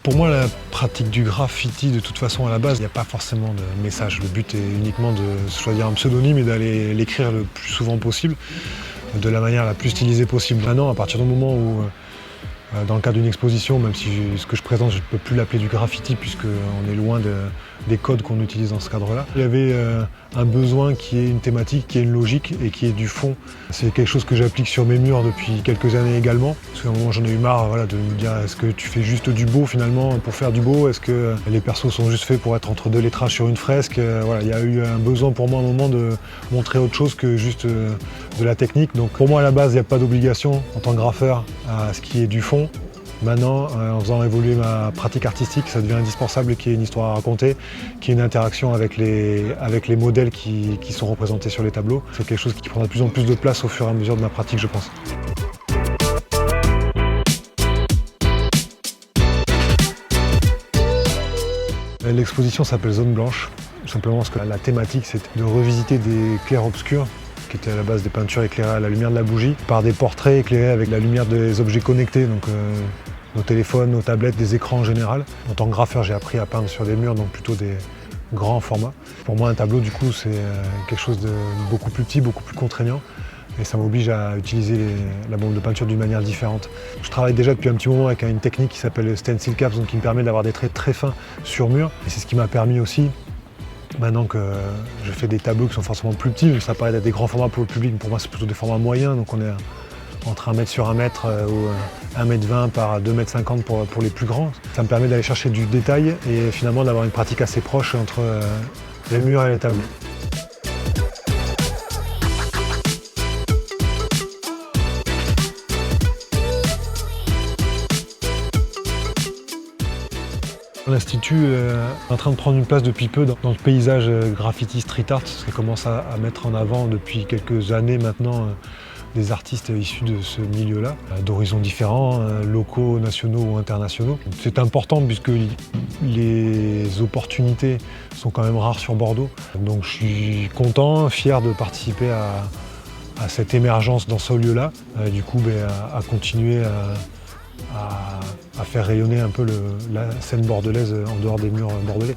Pour moi, la pratique du graffiti, de toute façon, à la base, il n'y a pas forcément de message. Le but est uniquement de choisir un pseudonyme et d'aller l'écrire le plus souvent possible, de la manière la plus stylisée possible. Maintenant, à partir du moment où, dans le cadre d'une exposition, même si ce que je présente, je ne peux plus l'appeler du graffiti puisqu'on est loin des codes qu'on utilise dans ce cadre-là. Il y avait un besoin qui est une thématique, qui est une logique et qui est du fond. C'est quelque chose que j'applique sur mes murs depuis quelques années également. Parce qu'à un moment, j'en ai eu marre de me dire est-ce que tu fais juste du beau finalement pour faire du beau? Est-ce que les persos sont juste faits pour être entre deux lettrages sur une fresque? Il y a eu un besoin pour moi à un moment de montrer autre chose que juste de la technique. Donc pour moi à la base, il n'y a pas d'obligation en tant que graffeur à ce qui est du fond. Maintenant, en faisant évoluer ma pratique artistique, ça devient indispensable qu'il y ait une histoire à raconter, qu'il y ait une interaction avec les modèles qui sont représentés sur les tableaux. C'est quelque chose qui prendra de plus en plus de place au fur et à mesure de ma pratique, je pense. L'exposition s'appelle Zone Blanche, tout simplement parce que la thématique, c'était de revisiter des clairs-obscurs qui étaient à la base des peintures éclairées à la lumière de la bougie, par des portraits éclairés avec la lumière des objets connectés, donc nos téléphones, nos tablettes, des écrans en général. En tant que graffeur, j'ai appris à peindre sur des murs, donc plutôt des grands formats. Pour moi, un tableau, du coup, c'est quelque chose de beaucoup plus petit, beaucoup plus contraignant. Et ça m'oblige à utiliser la bombe de peinture d'une manière différente. Je travaille déjà depuis un petit moment avec une technique qui s'appelle Stencil Caps, donc qui me permet d'avoir des traits très fins sur mur. Et c'est ce qui m'a permis aussi, maintenant que je fais des tableaux qui sont forcément plus petits, ça paraît être des grands formats pour le public, mais pour moi c'est plutôt des formats moyens, donc on est entre 1 mètre sur 1 mètre ou 1,20 m par 2,50 m pour les plus grands. Ça me permet d'aller chercher du détail et finalement d'avoir une pratique assez proche entre les murs et les tableaux. L'Institut est en train de prendre une place depuis peu dans le paysage graffiti street art, parce qu'il commence à mettre en avant depuis quelques années maintenant des artistes issus de ce milieu-là, d'horizons différents, locaux, nationaux ou internationaux. C'est important puisque les opportunités sont quand même rares sur Bordeaux. Donc je suis content, fier de participer à cette émergence dans ce lieu-là, du coup à continuer à faire rayonner un peu la scène bordelaise en dehors des murs bordelais.